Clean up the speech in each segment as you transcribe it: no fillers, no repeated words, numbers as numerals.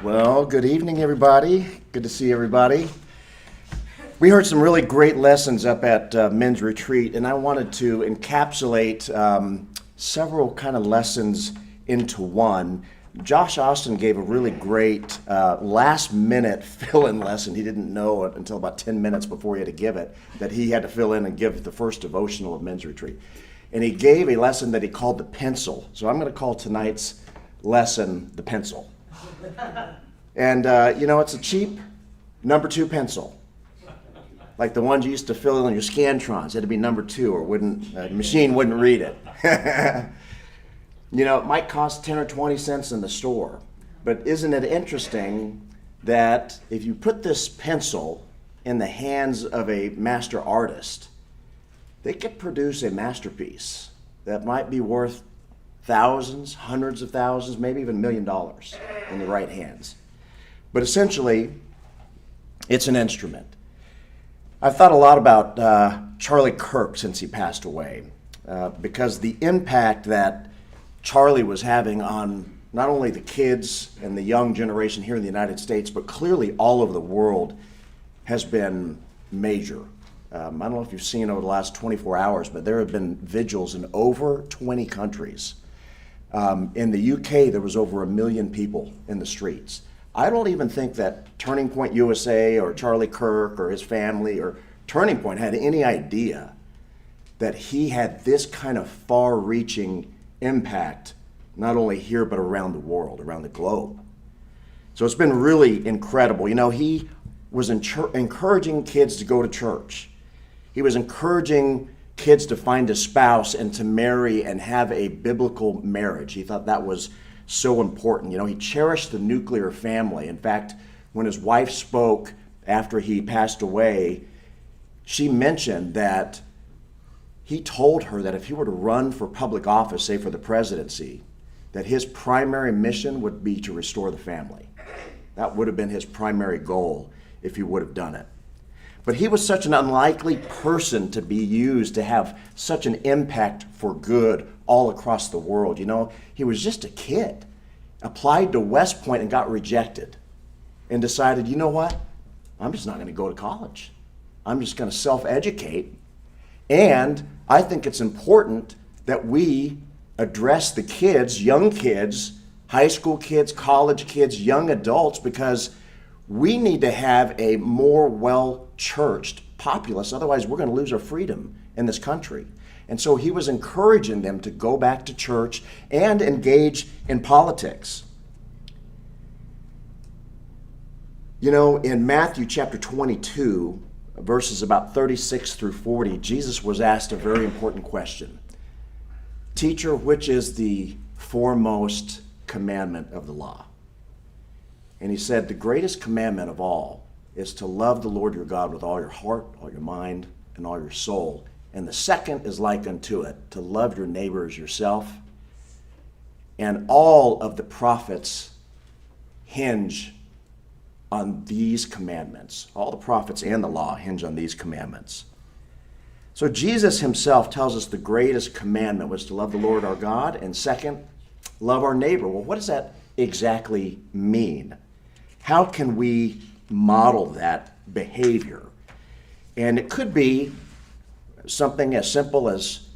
Well, good evening, everybody. Good to see everybody. We heard some really great lessons up at Men's Retreat, and I wanted to encapsulate several kind of lessons into one. Josh Austin gave a really great last-minute fill-in lesson. He didn't know it until about 10 minutes before he had to give it, that he had to fill in and give the first devotional of Men's Retreat. And he gave a lesson that he called the pencil. So I'm going to call tonight's lesson the pencil. And, it's a cheap number 2 pencil. Like the ones you used to fill in your Scantrons. It had to be number 2 or the machine wouldn't read it. It might cost 10 or 20 cents in the store. But isn't it interesting that if you put this pencil in the hands of a master artist, they could produce a masterpiece that might be worth thousands, hundreds of thousands, maybe even $1 million in the right hands. But essentially, it's an instrument. I've thought a lot about Charlie Kirk since he passed away, because the impact that Charlie was having on not only the kids and the young generation here in the United States, but clearly all over the world has been major. I don't know if you've seen over the last 24 hours, but there have been vigils in over 20 countries. In the UK, there was over 1 million people in the streets. I don't even think that Turning Point USA or Charlie Kirk or his family or Turning Point had any idea that he had this kind of far-reaching impact, not only here, but around the world, around the globe. So it's been really incredible. He was encouraging kids to go to church. He was encouraging kids to find a spouse and to marry and have a biblical marriage. He thought that was so important. He cherished the nuclear family. In fact, when his wife spoke after he passed away, she mentioned that he told her that if he were to run for public office, say for the presidency, that his primary mission would be to restore the family. That would have been his primary goal if he would have done it. But he was such an unlikely person to be used to have such an impact for good all across the world. He was just a kid, applied to West Point and got rejected, and decided, you know what? I'm just not going to go to college. I'm just going to self-educate. And I think it's important that we address the kids, young kids, high school kids, college kids, young adults, because we need to have a more well-churched populace. Otherwise, we're going to lose our freedom in this country. And so he was encouraging them to go back to church and engage in politics. In Matthew chapter 22, verses about 36 through 40, Jesus was asked a very important question. Teacher, which is the foremost commandment of the law? And he said, the greatest commandment of all is to love the Lord your God with all your heart, all your mind, and all your soul. And the second is like unto it, to love your neighbor as yourself. And all of the prophets hinge on these commandments. All the prophets and the law hinge on these commandments. So Jesus himself tells us the greatest commandment was to love the Lord our God, and second, love our neighbor. Well, what does that exactly mean? How can we model that behavior? And it could be something as simple as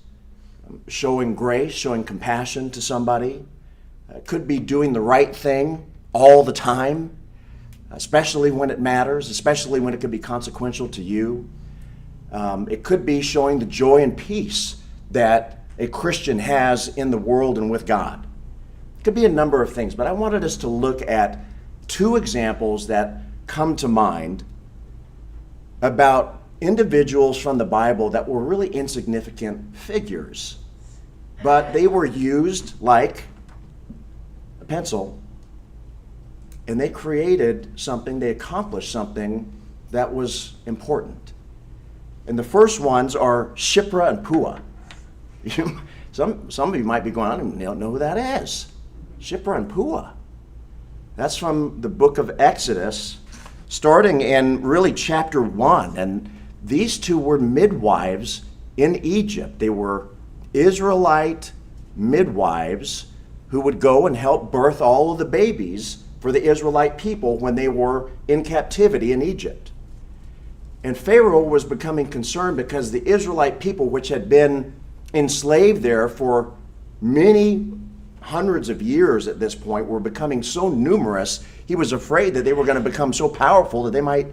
showing grace, showing compassion to somebody. It could be doing the right thing all the time, especially when it matters, especially when it could be consequential to you. It could be showing the joy and peace that a Christian has in the world and with God. It could be a number of things, but I wanted us to look at 2 examples that come to mind about individuals from the Bible that were really insignificant figures, but they were used like a pencil, and they created something, they accomplished something that was important. And the first ones are Shiphrah and Puah. Some of you might be going, I don't know who that is. Shiphrah and Puah. That's from the book of Exodus, starting in really chapter 1. And these 2 were midwives in Egypt. They were Israelite midwives who would go and help birth all of the babies for the Israelite people when they were in captivity in Egypt. And Pharaoh was becoming concerned because the Israelite people, which had been enslaved there for many hundreds of years at this point, were becoming so numerous, he was afraid that they were going to become so powerful that they might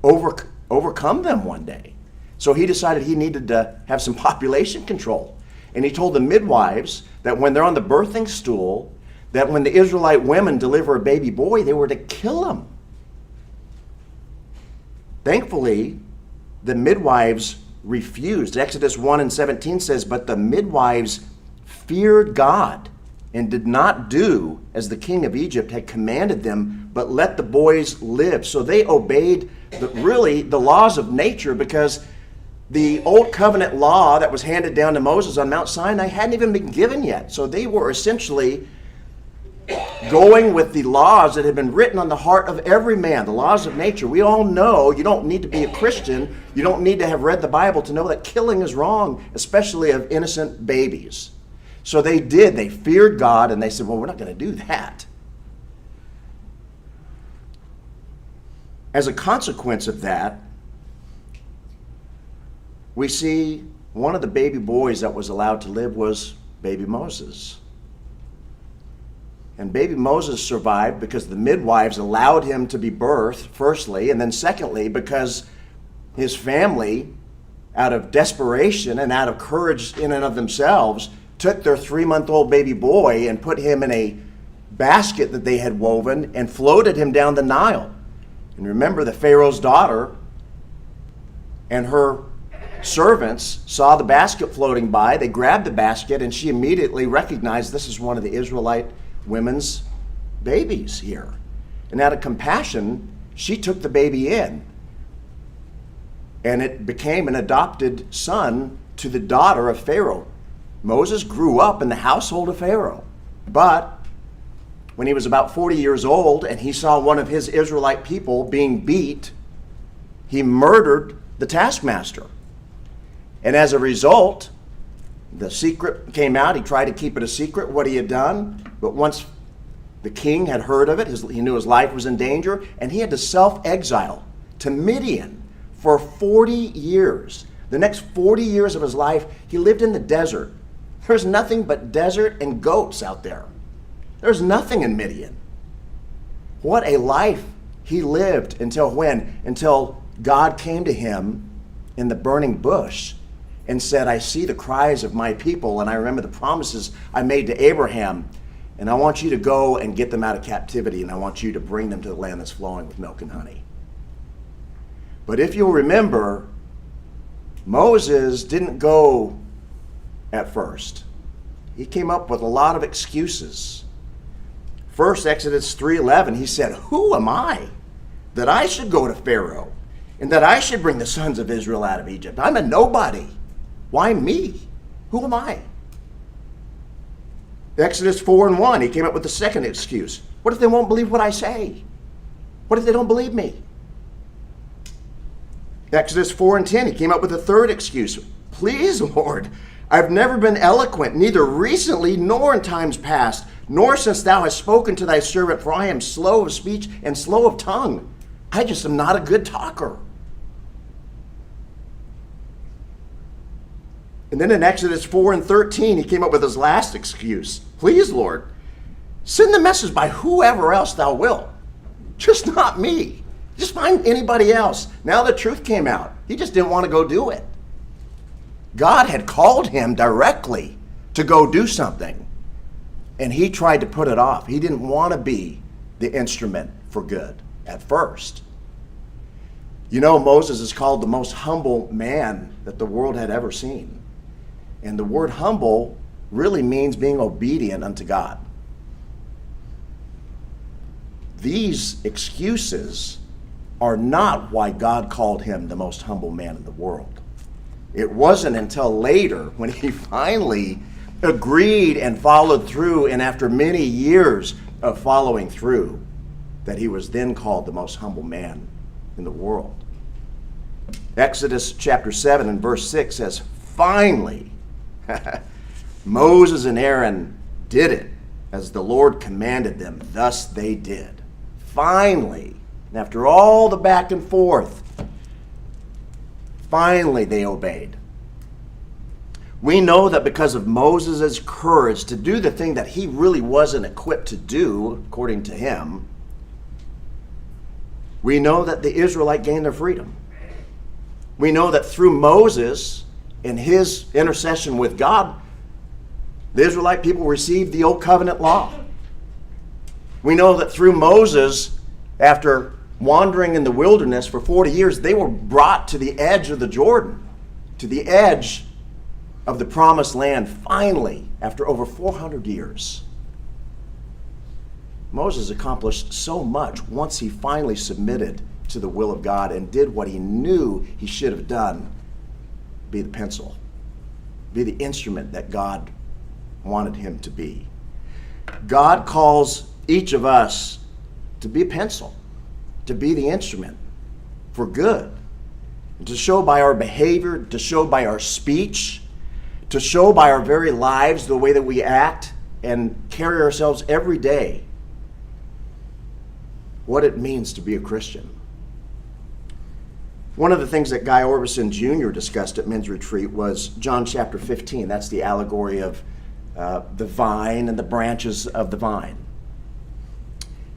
overcome them one day. So he decided he needed to have some population control. And he told the midwives that when they're on the birthing stool, that when the Israelite women deliver a baby boy, they were to kill him. Thankfully, the midwives refused. Exodus 1:17 says, "But the midwives feared God and did not do as the king of Egypt had commanded them, but let the boys live." So they obeyed the laws of nature, because the old covenant law that was handed down to Moses on Mount Sinai hadn't even been given yet. So they were essentially going with the laws that had been written on the heart of every man, the laws of nature. We all know you don't need to be a Christian, you don't need to have read the Bible to know that killing is wrong, especially of innocent babies. So they did. They feared God, and they said, well, we're not going to do that. As a consequence of that, we see one of the baby boys that was allowed to live was baby Moses. And baby Moses survived because the midwives allowed him to be birthed, firstly, and then secondly, because his family, out of desperation and out of courage in and of themselves, took their 3-month-old baby boy and put him in a basket that they had woven and floated him down the Nile. And remember, the Pharaoh's daughter and her servants saw the basket floating by. They grabbed the basket, and she immediately recognized this is one of the Israelite women's babies here. And out of compassion, she took the baby in. And it became an adopted son to the daughter of Pharaoh. Moses grew up in the household of Pharaoh. But when he was about 40 years old and he saw one of his Israelite people being beat, he murdered the taskmaster. And as a result, the secret came out. He tried to keep it a secret, what he had done. But once the king had heard of it, he knew his life was in danger, and he had to self-exile to Midian for 40 years. The next 40 years of his life, he lived in the desert. There's nothing but desert and goats out there. There's nothing in Midian. What a life he lived until when? Until God came to him in the burning bush and said, I see the cries of my people, and I remember the promises I made to Abraham, and I want you to go and get them out of captivity, and I want you to bring them to the land that's flowing with milk and honey. But if you'll remember, Moses didn't go at first. He came up with a lot of excuses. First, Exodus 3:11, he said, who am I that I should go to Pharaoh and that I should bring the sons of Israel out of Egypt? I'm a nobody. Why me? Who am I? Exodus 4:1, he came up with the second excuse. What if they won't believe what I say? What if they don't believe me? Exodus 4:10, he came up with a third excuse. Please, Lord, I've never been eloquent, neither recently nor in times past, nor since thou hast spoken to thy servant, for I am slow of speech and slow of tongue. I just am not a good talker. And then in Exodus 4:13, he came up with his last excuse. Please, Lord, send the message by whoever else thou wilt. Just not me. Just find anybody else. Now the truth came out. He just didn't want to go do it. God had called him directly to go do something, and he tried to put it off. He didn't want to be the instrument for good at first. You know, Moses is called the most humble man that the world had ever seen. And the word humble really means being obedient unto God. These excuses are not why God called him the most humble man in the world. It wasn't until later when he finally agreed and followed through, and after many years of following through, that he was then called the most humble man in the world. Exodus chapter 7 and verse 6 says, finally, Moses and Aaron did it as the Lord commanded them. Thus they did. finally, after all the back and forth, finally they obeyed. We know that because of Moses' courage to do the thing that he really wasn't equipped to do, according to him, we know that the Israelite gained their freedom. We know that through Moses and his intercession with God, the Israelite people received the Old Covenant law. We know that through Moses, after wandering in the wilderness for 40 years, they were brought to the edge of the Jordan, to the edge of the promised land, finally, after over 400 years. Moses accomplished so much once he finally submitted to the will of God and did what he knew he should have done: be the pencil, be the instrument that God wanted him to be. God calls each of us to be a pencil, to be the instrument for good, and to show by our behavior, to show by our speech, to show by our very lives, the way that we act and carry ourselves every day, what it means to be a Christian. One of the things that Guy Orbison Jr. discussed at men's retreat was John chapter 15. That's the allegory of the vine and the branches of the vine.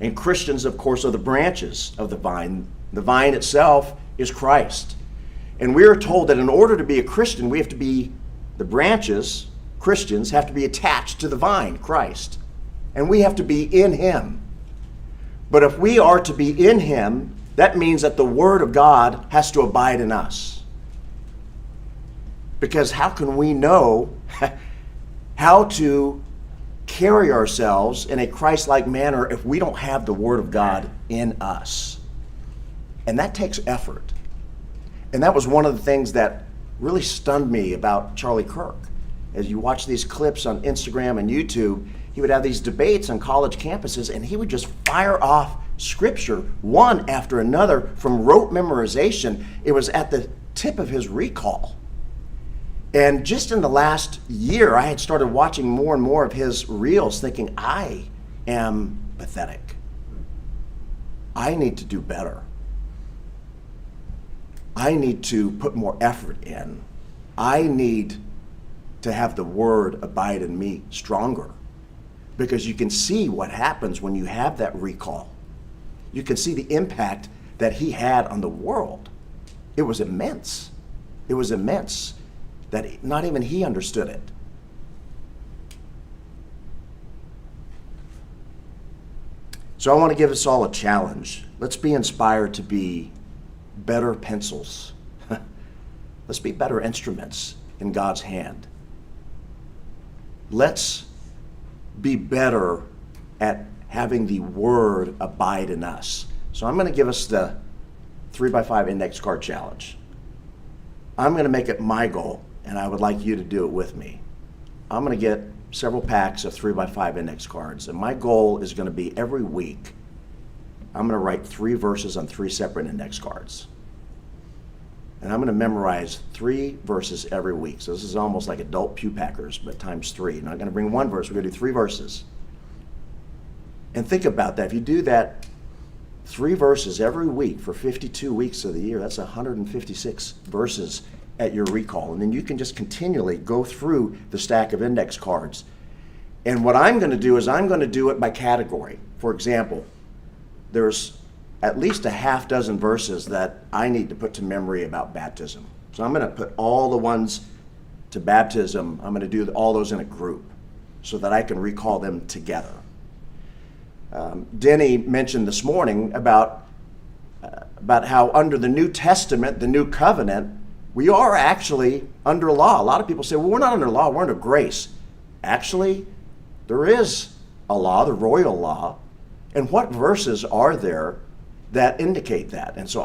And Christians, of course, are the branches of the vine. The vine itself is Christ. And we are told that in order to be a Christian, we have to be, the branches, Christians, have to be attached to the vine, Christ. And we have to be in him. But if we are to be in him, that means that the Word of God has to abide in us. Because how can we know how to carry ourselves in a Christ-like manner if we don't have the Word of God in us? And that takes effort. And that was one of the things that really stunned me about Charlie Kirk. As you watch these clips on Instagram and YouTube, he would have these debates on college campuses, and he would just fire off scripture one after another from rote memorization. It was at the tip of his recall. And just in the last year, I had started watching more and more of his reels, thinking, I am pathetic. I need to do better. I need to put more effort in. I need to have the Word abide in me stronger. Because you can see what happens when you have that recall. You can see the impact that he had on the world. It was immense. It was immense that not even he understood it. So I want to give us all a challenge. Let's be inspired to be better pencils. Let's be better instruments in God's hand. Let's be better at having the Word abide in us. So I'm going to give us the 3x5 index card challenge. I'm going to make it my goal, and I would like you to do it with me. I'm going to get several packs of 3x5 index cards, and my goal is going to be every week I'm going to write 3 verses on 3 separate index cards. And I'm going to memorize 3 verses every week. So this is almost like adult pew packers, but times 3. I'm not going to bring 1 verse. We're going to do 3 verses. And think about that. If you do that 3 verses every week for 52 weeks of the year, that's 156 verses at your recall. And then you can just continually go through the stack of index cards. And what I'm going to do is I'm going to do it by category. For example, there's at least a half dozen verses that I need to put to memory about baptism. So I'm going to put all the ones to baptism, I'm going to do all those in a group so that I can recall them together. Denny mentioned this morning about how under the New Testament, the New Covenant, we are actually under law. A lot of people say, well, we're not under law, we're under grace. Actually, there is a law, the royal law. And what verses are there that indicate that? And so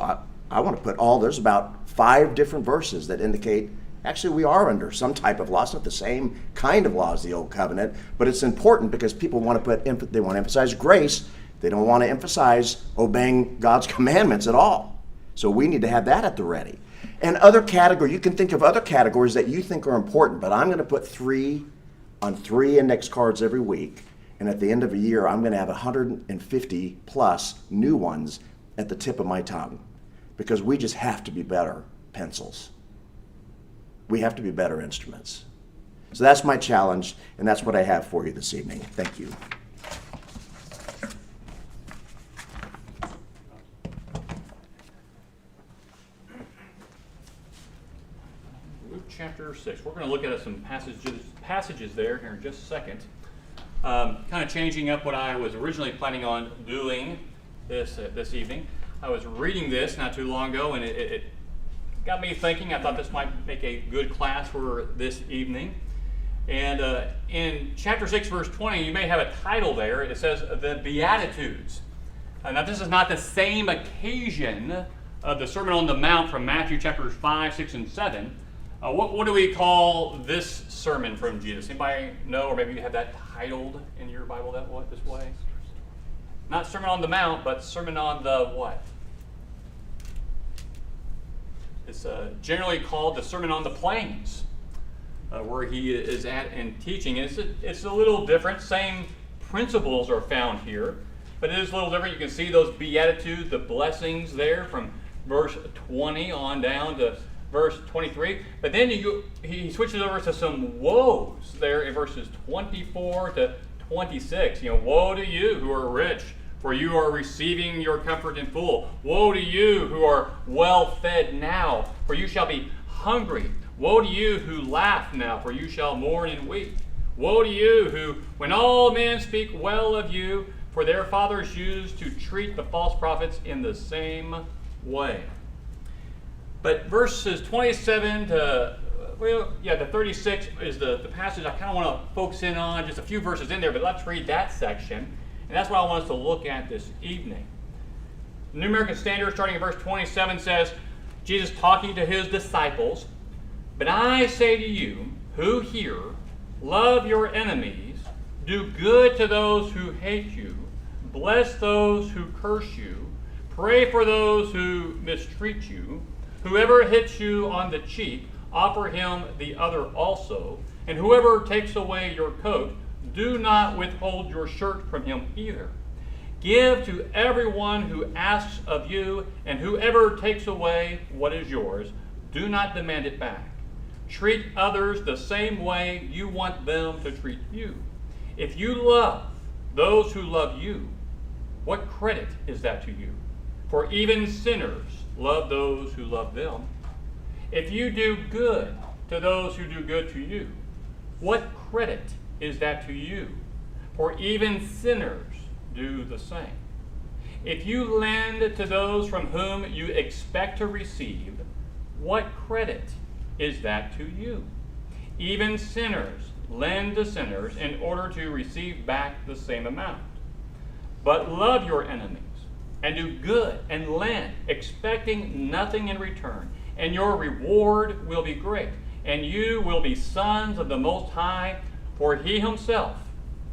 I want to put there's about 5 different verses that indicate actually we are under some type of law. It's not the same kind of law as the Old Covenant, but it's important because people want to they want to emphasize grace. They don't want to emphasize obeying God's commandments at all. So we need to have that at the ready. And other categories, you can think of other categories that you think are important, but I'm going to put 3 on 3 index cards every week. And at the end of a year, I'm going to have 150 plus new ones at the tip of my tongue, because we just have to be better pencils. We have to be better instruments. So that's my challenge, and that's what I have for you this evening. Thank you. Luke chapter 6. We're going to look at some passages there here in just a second. Kind of changing up what I was originally planning on doing this evening. I was reading this not too long ago, and it got me thinking. I thought this might make a good class for this evening. And in chapter 6, verse 20, you may have a title there. It says, the Beatitudes. Now, this is not the same occasion of the Sermon on the Mount from Matthew chapters 5, 6, and 7. What do we call this sermon from Jesus? Anybody know, or maybe you have that titled in your Bible this way? Not Sermon on the Mount, but Sermon on the what? It's generally called the Sermon on the Plains, where he is at and teaching. It's a little different. Same principles are found here, but it is a little different. You can see those Beatitudes, the blessings there from verse 20 on down to verse 23. But then he switches over to some woes there in verses 24 to 26. Woe to you who are rich, for you are receiving your comfort in full. Woe to you who are well fed now, for you shall be hungry. Woe to you who laugh now, for you shall mourn and weep. Woe to you who, when all men speak well of you, for their fathers used to treat the false prophets in the same way. But verses 27 to 36 is the passage I kind of want to focus in on, just a few verses in there, but let's read that section. And that's what I want us to look at this evening. The New American Standard, starting at verse 27, says, Jesus talking to his disciples, but I say to you who hear, love your enemies, do good to those who hate you, bless those who curse you, pray for those who mistreat you. Whoever hits you on the cheek, offer him the other also. And whoever takes away your coat, do not withhold your shirt from him either. Give to everyone who asks of you, and whoever takes away what is yours, do not demand it back. Treat others the same way you want them to treat you. If you love those who love you, what credit is that to you? For even sinners love those who love them. If you do good to those who do good to you, what credit is that to you? For even sinners do the same. If you lend to those from whom you expect to receive, what credit is that to you? Even sinners lend to sinners in order to receive back the same amount. But love your enemies, and do good, and lend, expecting nothing in return, and your reward will be great, and you will be sons of the Most High, for he himself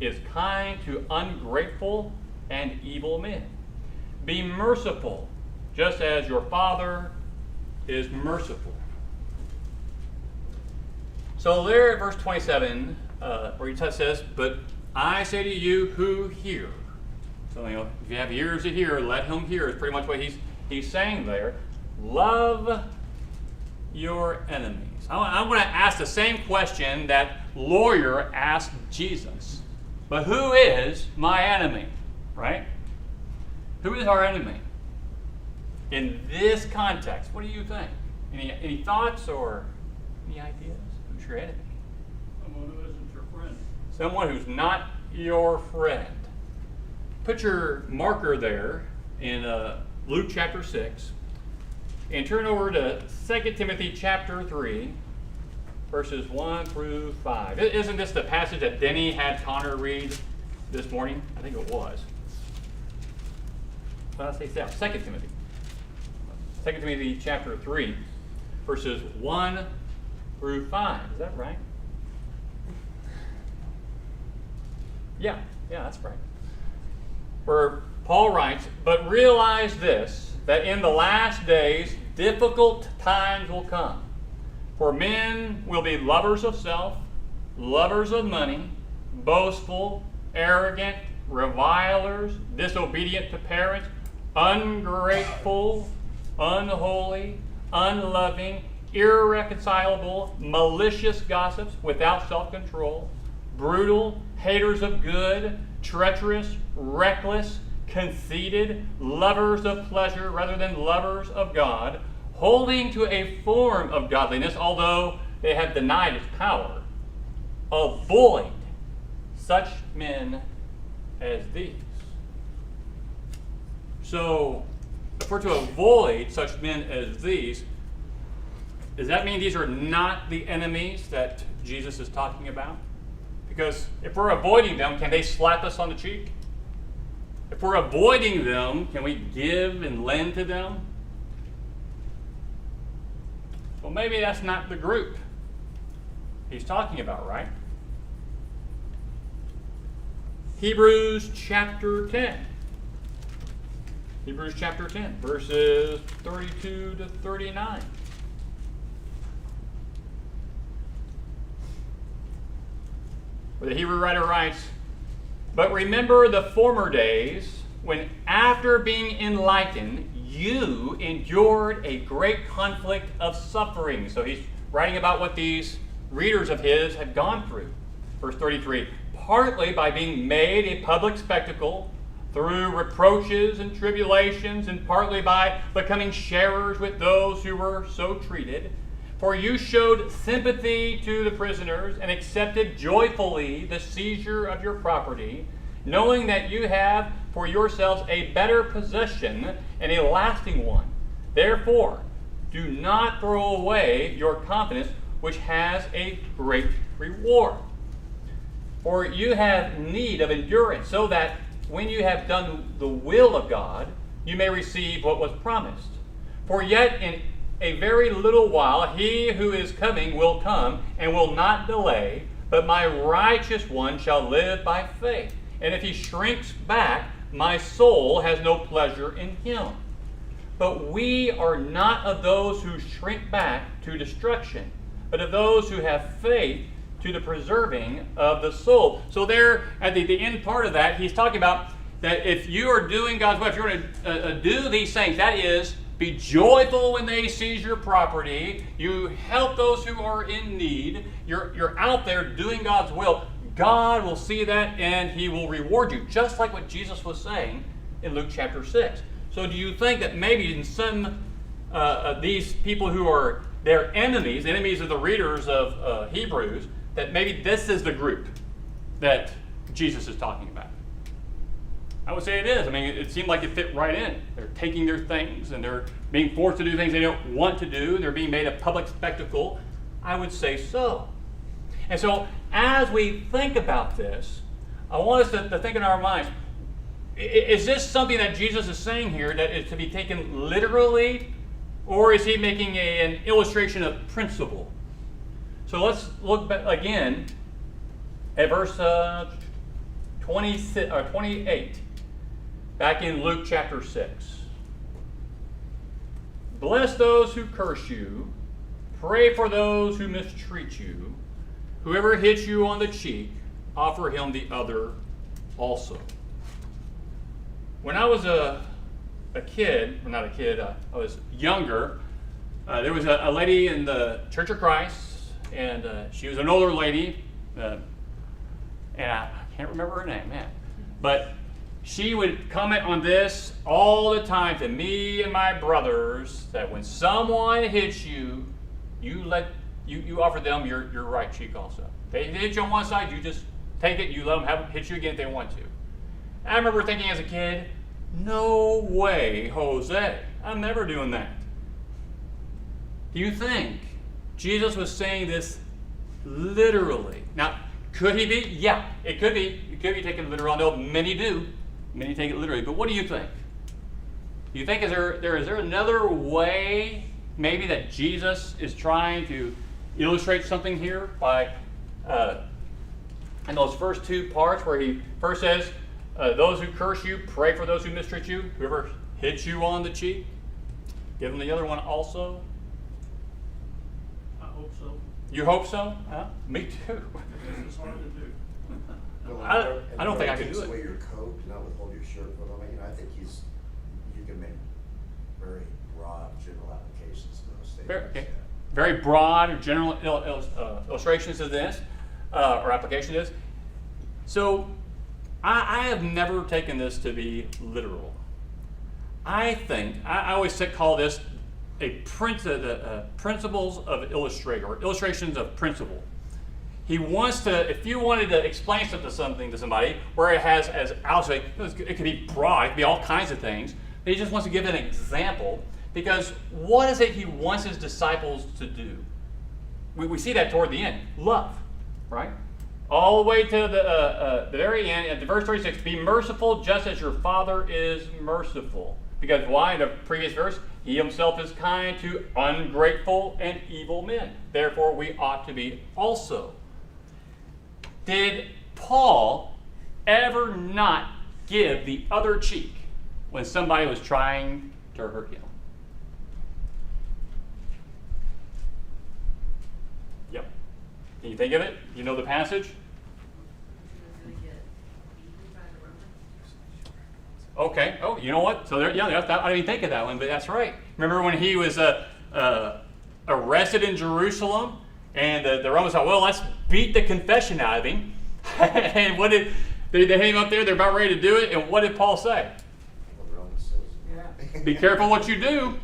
is kind to ungrateful and evil men. Be merciful, just as your Father is merciful. So there at verse 27, where he says, but I say to you who hear. So, if you have ears to hear, let him hear, is pretty much what he's saying there. Love your enemies. I want to ask the same question that lawyer asked Jesus. But who is my enemy? Right? Who is our enemy? In this context, what do you think? Any thoughts or any ideas? Who's your enemy? Someone who isn't your friend. Someone who's not your friend. Put your marker there in Luke chapter 6 and turn over to 2 Timothy chapter 3, verses 1 through 5. Isn't this the passage that Denny had Connor read this morning? I think it was. What did I say? 2 Timothy. 2 Timothy chapter 3, verses 1 through 5. Is that right? Yeah, that's right. Where Paul writes, but realize this, that in the last days difficult times will come. For men will be lovers of self, lovers of money, boastful, arrogant, revilers, disobedient to parents, ungrateful, unholy, unloving, irreconcilable, malicious gossips, without self-control, brutal, haters of good, treacherous, reckless, conceited, lovers of pleasure rather than lovers of God, holding to a form of godliness, although they have denied its power. Avoid such men as these. So, if we're to avoid such men as these, does that mean these are not the enemies that Jesus is talking about? Because if we're avoiding them, can they slap us on the cheek? If we're avoiding them, can we give and lend to them? Well, maybe that's not the group he's talking about, right? Hebrews chapter 10. Hebrews chapter 10, verses 32 to 39. Where the Hebrew writer writes, "But remember the former days, when after being enlightened, you endured a great conflict of suffering." So he's writing about what these readers of his had gone through. Verse 33, "Partly by being made a public spectacle, through reproaches and tribulations, and partly by becoming sharers with those who were so treated. For you showed sympathy to the prisoners and accepted joyfully the seizure of your property, knowing that you have for yourselves a better possession and a lasting one. Therefore, do not throw away your confidence, which has a great reward. For you have need of endurance, so that when you have done the will of God, you may receive what was promised. For yet in a very little while he who is coming will come and will not delay, but my righteous one shall live by faith. And if he shrinks back, my soul has no pleasure in him. But we are not of those who shrink back to destruction, but of those who have faith to the preserving of the soul." So there, at the end part of that, he's talking about that if you are doing God's will, if you're going to do these things, that is, be joyful when they seize your property, you help those who are in need, you're out there doing God's will, God will see that and he will reward you, just like what Jesus was saying in Luke chapter 6. So do you think that maybe in some of these people who are their enemies of the readers of Hebrews, that maybe this is the group that Jesus is talking about? I would say it is. I mean, it seemed like it fit right in. They're taking their things and they're being forced to do things they don't want to do. They're being made a public spectacle. I would say so. And so as we think about this, I want us to think in our minds, is this something that Jesus is saying here that is to be taken literally, or is he making an illustration of principle? So let's look back again at verse 28, back in Luke chapter 6. "Bless those who curse you, pray for those who mistreat you. Whoever hits you on the cheek, offer him the other also." When I was a kid, well, not a kid, I was younger, there was a lady in the Church of Christ, and she was an older lady, and I can't remember her name, man. But she would comment on this all the time to me and my brothers, that when someone hits you, you offer them your right cheek also. They hit you on one side, you just take it, you let them hit you again if they want to. I remember thinking as a kid, no way, Jose, I'm never doing that. Do you think Jesus was saying this literally? Now, could he be? Yeah, it could be. It could be taken literally. I know many do. Many take it literally. But what do you think? Do you think is there another way maybe that Jesus is trying to illustrate something here by in those first two parts where he first says, those who curse you, pray for those who mistreat you. Whoever hits you on the cheek, give them the other one also. I hope so. You hope so? Huh? Me too. This is hard to do. I don't think I could do Takes away it. your coat, do not withhold your shirt from them. I think you can make very broad general applications to those statements. Okay. Very broad or general illustrations of this, or application of this. So I have never taken this to be literal. I think, I always call this principles of illustration, or illustrations of principle. He wants to, if you wanted to explain something to somebody, where it has, as Alex said, it could be broad, it could be all kinds of things, but he just wants to give an example, because what is it he wants his disciples to do? We see that toward the end, love, right? All the way to the very end, at the verse 36, be merciful just as your Father is merciful. Because why? In the previous verse, he himself is kind to ungrateful and evil men. Therefore, we ought to be also. Did Paul ever not give the other cheek when somebody was trying to hurt him? Yep. Can you think of it? You know the passage? Okay. Oh, you know what? So there, yeah, I didn't even think of that one, but that's right. Remember when he was arrested in Jerusalem, and the Romans thought, well, let's beat the confession out of him. And what did they had him up there? They're about ready to do it. And what did Paul say? Be careful what you do.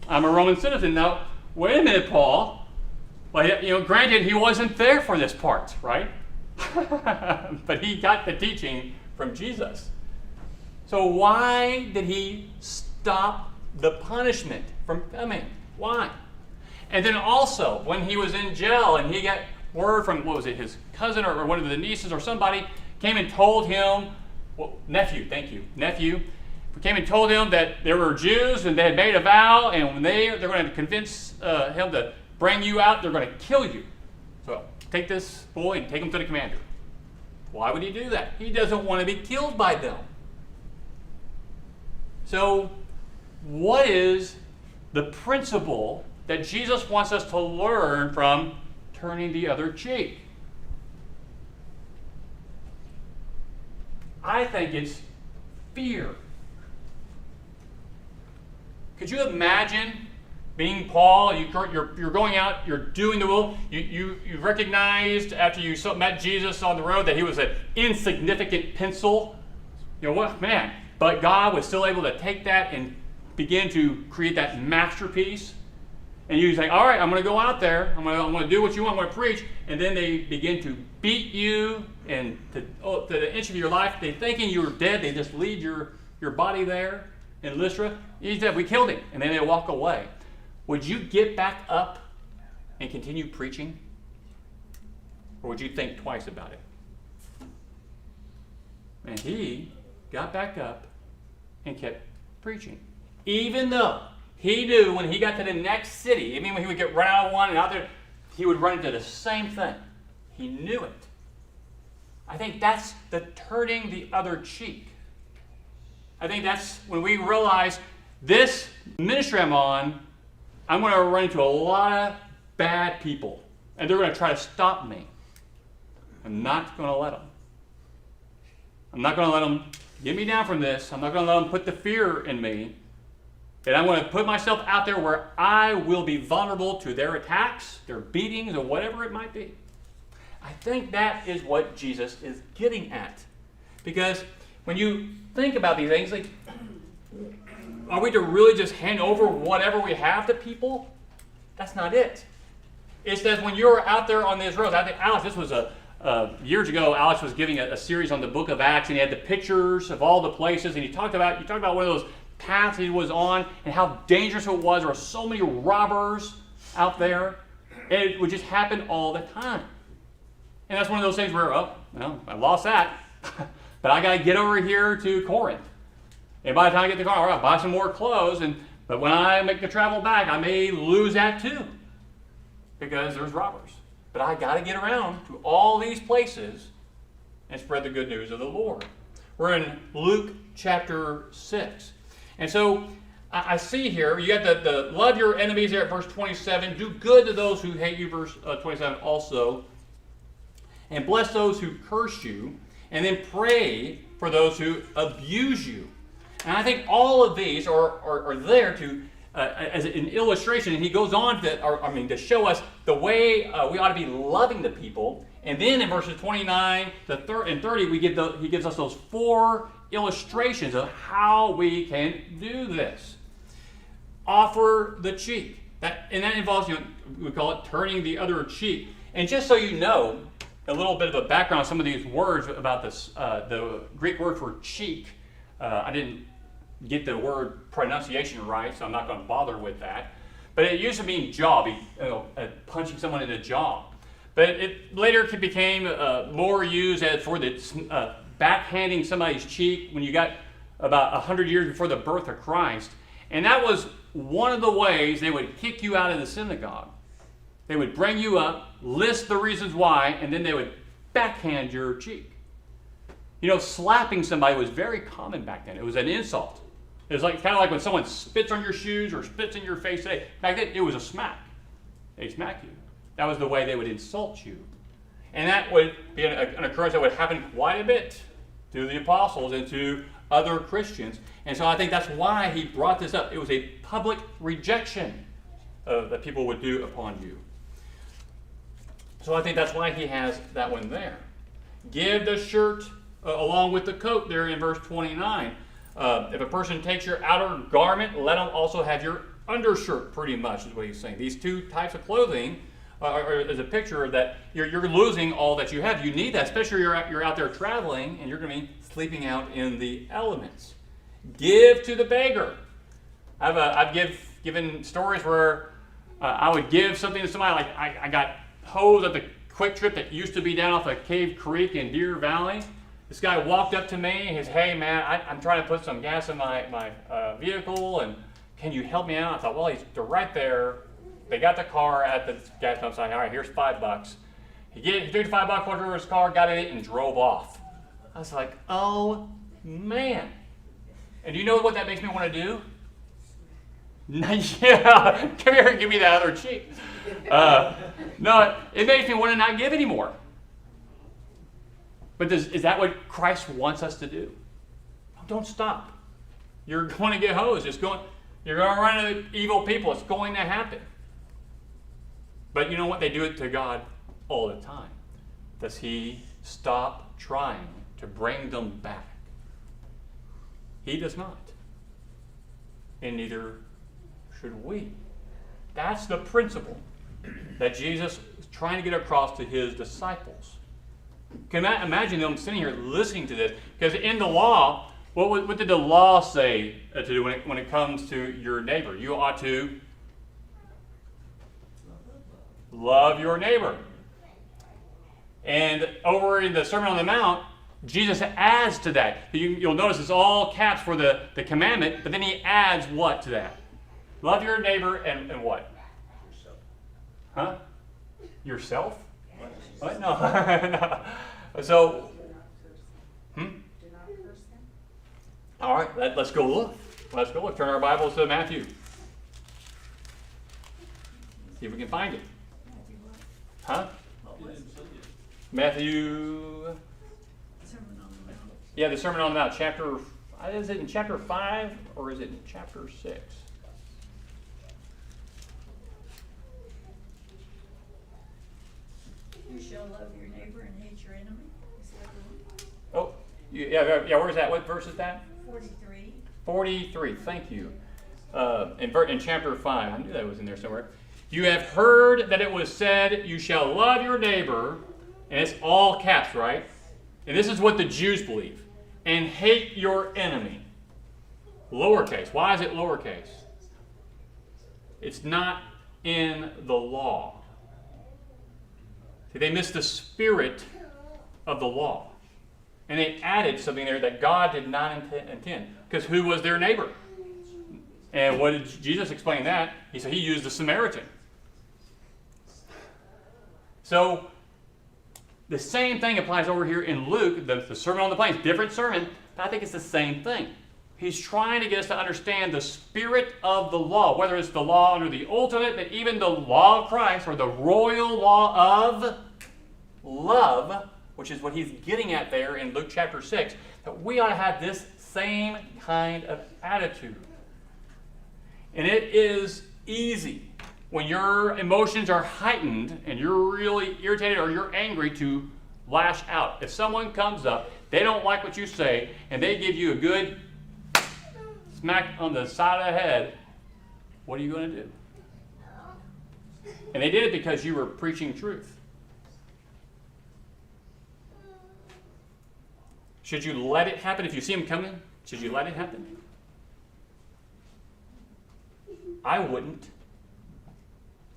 I'm a Roman citizen. Now, wait a minute, Paul. Well, granted, he wasn't there for this part, right? But he got the teaching from Jesus. So why did he stop the punishment from coming? Why? And then also, when he was in jail and he got word from, his cousin or one of the nieces or somebody came and told him, nephew, came and told him that there were Jews and they had made a vow, and when they're going to convince him to bring you out, they're going to kill you. So take this boy and take him to the commander. Why would he do that? He doesn't want to be killed by them. So what is the principle that Jesus wants us to learn from turning the other cheek? I think it's fear. Could you imagine being Paul? You're going out, you're doing the will. You recognized after you met Jesus on the road that he was an insignificant pencil. You know what, man? But God was still able to take that and begin to create that masterpiece. And you say, all right, I'm going to go out there. I'm going to do what you want. I'm going to preach. And then they begin to beat you and to the inch of your life. They're thinking you're dead. They just leave your body there in Lystra. He said, we killed him. And then they walk away. Would you get back up and continue preaching? Or would you think twice about it? And he got back up and kept preaching. Even though he knew when he got to the next city, even when he would get run out of one and out there, he would run into the same thing. He knew it. I think that's the turning the other cheek. I think that's when we realize this ministry I'm on, I'm going to run into a lot of bad people, and they're going to try to stop me. I'm not going to let them. I'm not going to let them get me down from this. I'm not going to let them put the fear in me. And I'm going to put myself out there where I will be vulnerable to their attacks, their beatings, or whatever it might be. I think that is what Jesus is getting at. Because when you think about these things, like, are we to really just hand over whatever we have to people? That's not it. It says when you're out there on these roads, I think, Alex, this was years ago, Alex was giving a series on the book of Acts, and he had the pictures of all the places, and you talked about one of those paths he was on and how dangerous it was. There were so many robbers out there. And it would just happen all the time. And that's one of those things where, I lost that. But I got to get over here to Corinth. And by the time I get to Corinth, I'll buy some more clothes. But when I make the travel back, I may lose that too. Because there's robbers. But I got to get around to all these places and spread the good news of the Lord. We're in Luke chapter 6. And so I see here, you got the love your enemies there at verse 27. Do good to those who hate you, verse 27 also. And bless those who curse you. and then pray for those who abuse you. And I think all of these are there to as an illustration, and he goes on to show us the way we ought to be loving the people. And then in verses 29 and 30, he gives us those 4 illustrations of how we can do this. Offer the cheek. That involves, we call it turning the other cheek. And just so you know, a little bit of a background on some of these words about this, the Greek word for cheek. I didn't get the word pronunciation right, so I'm not going to bother with that. But it used to mean jaw, punching someone in the jaw. But it later became more used for the backhanding somebody's cheek when you got about 100 years before the birth of Christ. And that was one of the ways they would kick you out of the synagogue. They would bring you up, list the reasons why, and then they would backhand your cheek. Slapping somebody was very common back then. It was an insult. It was kind of like when someone spits on your shoes or spits in your face today. Back then, it was a smack. They smack you. That was the way they would insult you. And that would be an occurrence that would happen quite a bit to the apostles and to other Christians. And so I think that's why he brought this up. It was a public rejection that people would do upon you. So I think that's why he has that one there. Give the shirt along with the coat there in verse 29. If a person takes your outer garment, let them also have your undershirt, pretty much is what he's saying. These 2 types of clothing is a picture that you're losing all that you have. You need that, especially you're out there traveling and you're going to be sleeping out in the elements. Give to the beggar. I've given stories where I would give something to somebody, like I got hose at the Quick Trip that used to be down off of Cave Creek in Deer Valley. This guy walked up to me and he said, "Hey man, I'm trying to put some gas in my vehicle, and can you help me out?" I thought, well, they're right there. They got the car at the gas pump. So I said, "All right, here's $5. He threw the $5 over his car, got in it, and drove off. I was like, oh man. And do you know what that makes me want to do? Yeah, come here and give me that other cheek. No, it makes me want to not give anymore. But is that what Christ wants us to do? Don't stop. You're going to get hosed. You're going to run into evil people. It's going to happen. But you know what? They do it to God all the time. Does he stop trying to bring them back? He does not. And neither should we. That's the principle that Jesus is trying to get across to his disciples. Can you imagine them sitting here listening to this? Because in the law, what did the law say to do when it comes to your neighbor? You ought to love your neighbor. And over in the Sermon on the Mount, Jesus adds to that. You'll notice it's all caps for the commandment, but then he adds what to that? Love your neighbor and what? Yourself. Huh? Yourself? What? No. No. So, all right, let's go look. Let's go look. Turn our Bibles to Matthew. See if we can find it. Huh? Matthew. Yeah, the Sermon on the Mount, chapter. Is it in chapter 5 or is it in chapter 6? You shall love your neighbor and hate your enemy. Is that the one? Oh, yeah. Where's that? What verse is that? 43. 43. Thank you. In chapter 5, I knew that was in there somewhere. You have heard that it was said, "You shall love your neighbor," and it's all caps, right? And this is what the Jews believe. "And hate your enemy." Lowercase. Why is it lowercase? It's not in the law. See, they missed the spirit of the law. And they added something there that God did not intend. Because who was their neighbor? And what did Jesus explain that? He said he used the Samaritan. So, the same thing applies over here in Luke, the Sermon on the Plains. Different sermon, but I think it's the same thing. He's trying to get us to understand the spirit of the law, whether it's the law under the Old Testament, but even the law of Christ, or the royal law of love, which is what he's getting at there in Luke chapter 6, that we ought to have this same kind of attitude. And it is easy when your emotions are heightened and you're really irritated or you're angry to lash out. If someone comes up, they don't like what you say, and they give you a good smack on the side of the head, what are you going to do? And they did it because you were preaching truth. Should you let it happen? If you see them coming, should you let it happen? I wouldn't.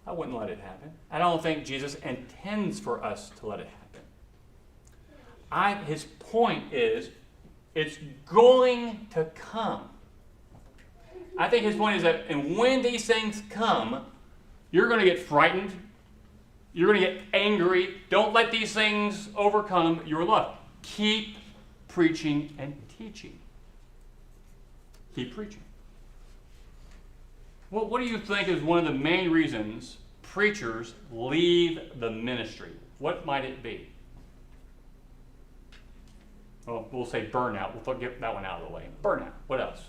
I wouldn't let it happen. I don't think Jesus intends for us to let it happen. His point is, it's going to come. I think his point is that, and when these things come, you're going to get frightened. You're going to get angry. Don't let these things overcome your love. Keep preaching and teaching. Keep preaching. Well, what do you think is one of the main reasons preachers leave the ministry? What might it be? Well, we'll say burnout. We'll get that one out of the way. Burnout. What else?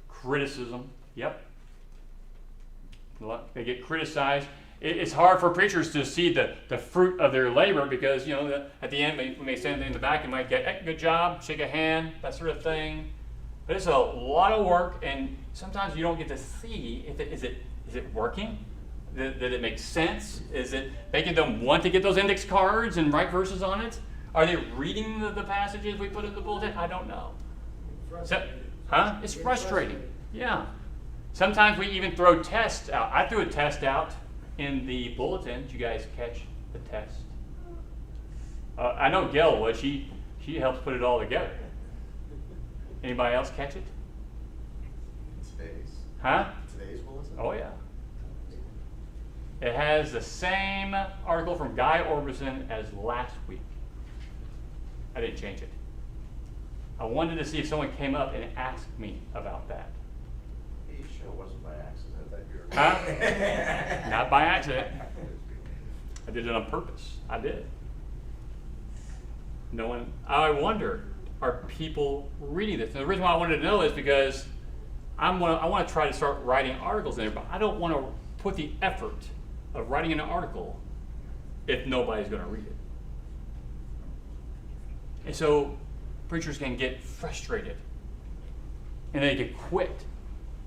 Criticism. Yep. They get criticized. It's hard for preachers to see the fruit of their labor because, at the end, when they stand in the back, you might get, hey, good job, shake a hand, that sort of thing. But it's a lot of work, and sometimes you don't get to see is it working? Did it make sense? Is it making them want to get those index cards and write verses on it? Are they reading the passages we put in the bulletin? I don't know. It's frustrating. Yeah. Sometimes we even throw tests out. I threw a test out in the bulletin. Did you guys catch the test? I know Gail would. She helps put it all together. Anybody else catch it? Today's bulletin? Oh, yeah. It has the same article from Guy Orbison as last week. I didn't change it. I wanted to see if someone came up and asked me about that. Are you sure it wasn't by accident? Not by accident. I did it on purpose. I did. I wonder, are people reading this? And the reason why I wanted to know is because I want to try to start writing articles in there, but I don't want to put the effort of writing an article if nobody's going to read it. And so preachers can get frustrated and they can quit.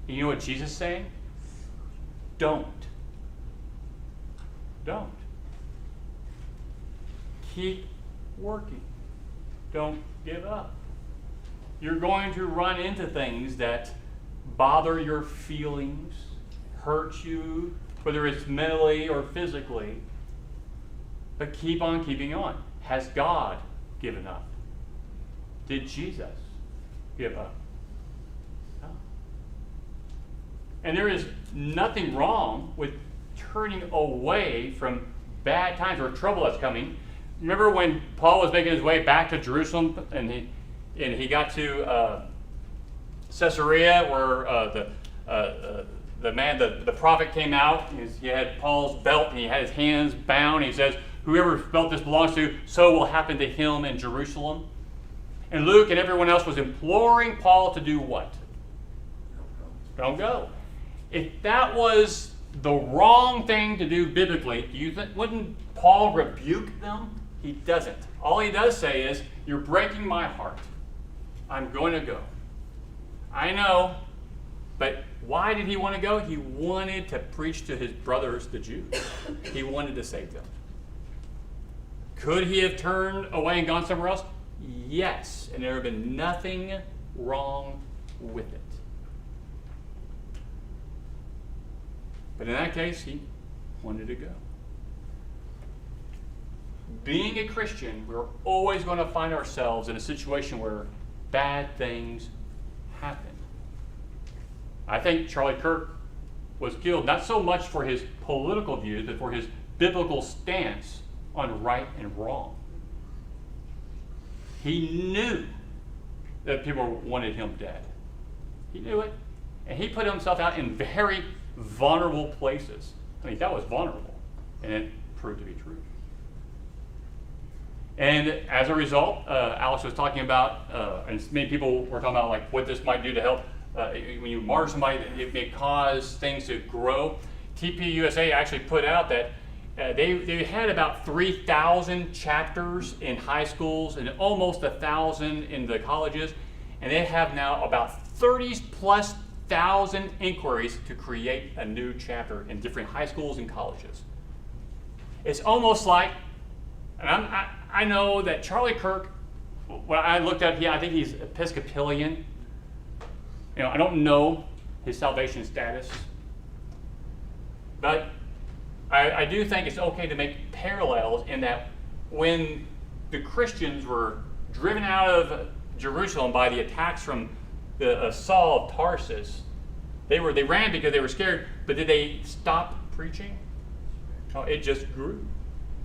And you know what Jesus is saying? Don't. Keep working. Don't give up. You're going to run into things that bother your feelings, hurt you, whether it's mentally or physically. But keep on keeping on. Has God given up? Did Jesus give up? No. And there is nothing wrong with turning away from bad times or trouble that's coming. Remember when Paul was making his way back to Jerusalem and he got to Caesarea where the prophet came out. He had Paul's belt and he had his hands bound. He says, whoever belt this belongs to, so will happen to him in Jerusalem. And Luke and everyone else was imploring Paul to do what? Don't go. If that was the wrong thing to do biblically, wouldn't Paul rebuke them? He doesn't. All he does say is, you're breaking my heart. I'm going to go. I know, but why did he want to go? He wanted to preach to his brothers, the Jews. He wanted to save them. Could he have turned away and gone somewhere else? Yes, and there have been nothing wrong with it. But in that case, he wanted to go. Being a Christian, we're always going to find ourselves in a situation where bad things happen. I think Charlie Kirk was killed not so much for his political views, but for his biblical stance on right and wrong. He knew that people wanted him dead. He knew it. And he put himself out in very vulnerable places. I mean, that was vulnerable. And proved to be true. And as a result, Alex was talking about, and many people were talking about like what this might do to help. When you martyr somebody, it may cause things to grow. TPUSA actually put out that they had about 3,000 chapters in high schools and almost 1,000 in the colleges, and they have now about 30,000+ inquiries to create a new chapter in different high schools and colleges. It's almost like, and I know that Charlie Kirk, when I looked at him, I think he's Episcopalian. You know, I don't know his salvation status, but I do think it's okay to make parallels in that when the Christians were driven out of Jerusalem by the attacks from the Saul of Tarsus, they ran because they were scared, but did they stop preaching? No, it just grew.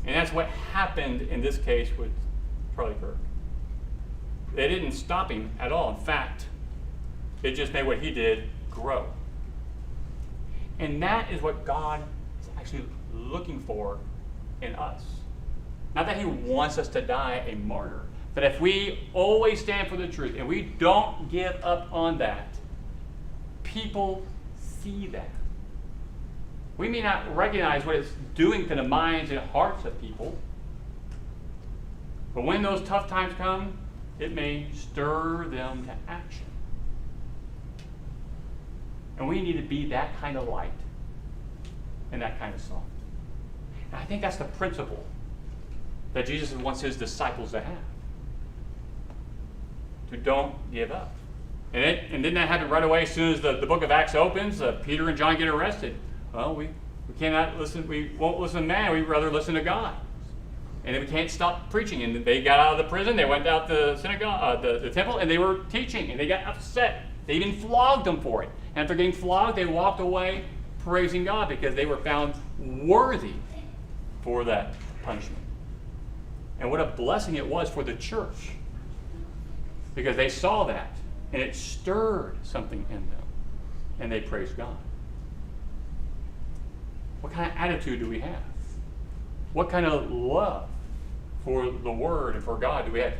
And that's what happened in this case with Charlie Kirk. They didn't stop him at all. In fact, it just made what he did grow. And that is what God is actually looking for in us. Not that he wants us to die a martyr, but if we always stand for the truth and we don't give up on that, people see that. We may not recognize what it's doing to the minds and hearts of people, but when those tough times come, it may stir them to action. And we need to be that kind of light and that kind of salt. And I think that's the principle that Jesus wants his disciples to have. To don't give up. And didn't that happen right away as soon as the book of Acts opens? Peter and John get arrested. Well, we cannot listen, we won't listen to man, we'd rather listen to God. And we can't stop preaching. And they got out of the prison, they went out the synagogue, the temple, and they were teaching, and they got upset. They even flogged them for it. And after getting flogged, they walked away praising God because they were found worthy for that punishment. And what a blessing it was for the church, because they saw that, and it stirred something in them, and they praised God. What kind of attitude do we have? What kind of love for the Word and for God do we have?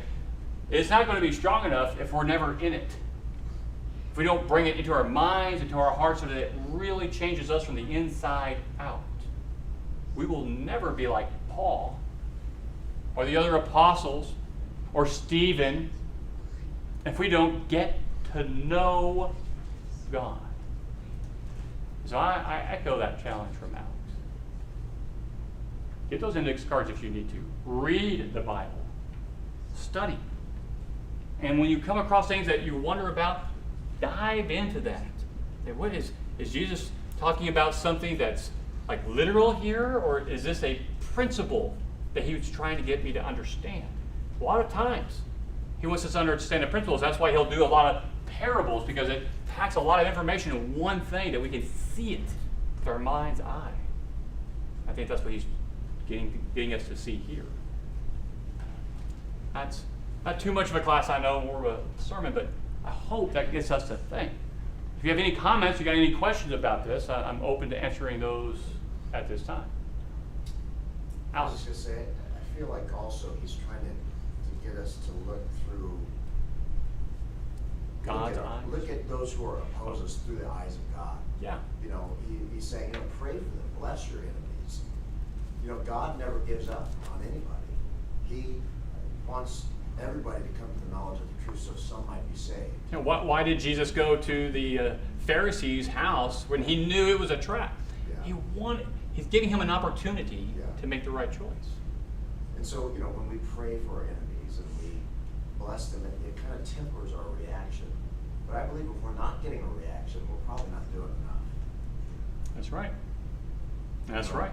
It's not going to be strong enough if we're never in it. If we don't bring it into our minds, into our hearts, so that it really changes us from the inside out. We will never be like Paul or the other apostles or Stephen if we don't get to know God. So I echo that challenge from Alex. Get those index cards if you need to. Read the Bible. Study. And when you come across things that you wonder about, dive into that. And what is Jesus talking about something that's like literal here, or is this a principle that he was trying to get me to understand? A lot of times, he wants us to understand the principles. That's why he'll do a lot of parables, because it packs a lot of information in one thing that we can see it with our mind's eye. I think that's what he's getting us to see here. That's not too much of a class, I know, more of a sermon, but I hope that gets us to think. If you have any comments, you got any questions about this, I'm open to answering those at this time. I was just going to say, I feel like also he's trying to get us to look through God's eyes. Look at those who are opposed us through the eyes of God. Yeah. You know, he's saying, pray for them, bless your enemies. God never gives up on anybody. He wants everybody to come to the knowledge of the truth so some might be saved. Why did Jesus go to the Pharisees' house when he knew it was a trap? Yeah. He's giving him an opportunity Yeah. to make the right choice. And so, when we pray for our enemies and we bless them, it kind of tempers our reaction. But I believe if we're not getting a reaction, we're probably not doing enough. That's right. That's right.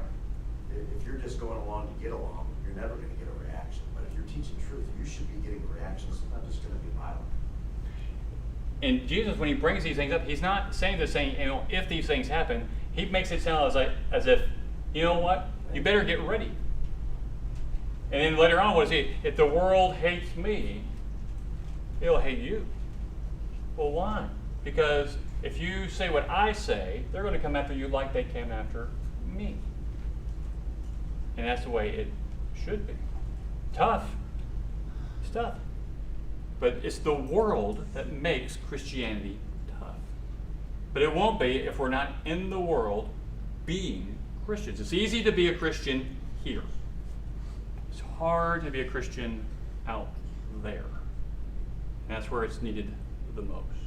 If you're just going along to get along, you're never going to get a reaction. But if you're teaching truth, you should be getting reactions. It's not just going to be violent. And Jesus, when he brings these things up, he's not saying if these things happen, he makes it sound as if, you know what, you better get ready. And then later on, what is he? If the world hates me, it'll hate you. Well, why? Because if you say what I say, they're going to come after you like they came after me. And that's the way it should be. Tough. It's tough. But it's the world that makes Christianity tough. But it won't be if we're not in the world being Christians. It's easy to be a Christian here. It's hard to be a Christian out there. And that's where it's needed the most.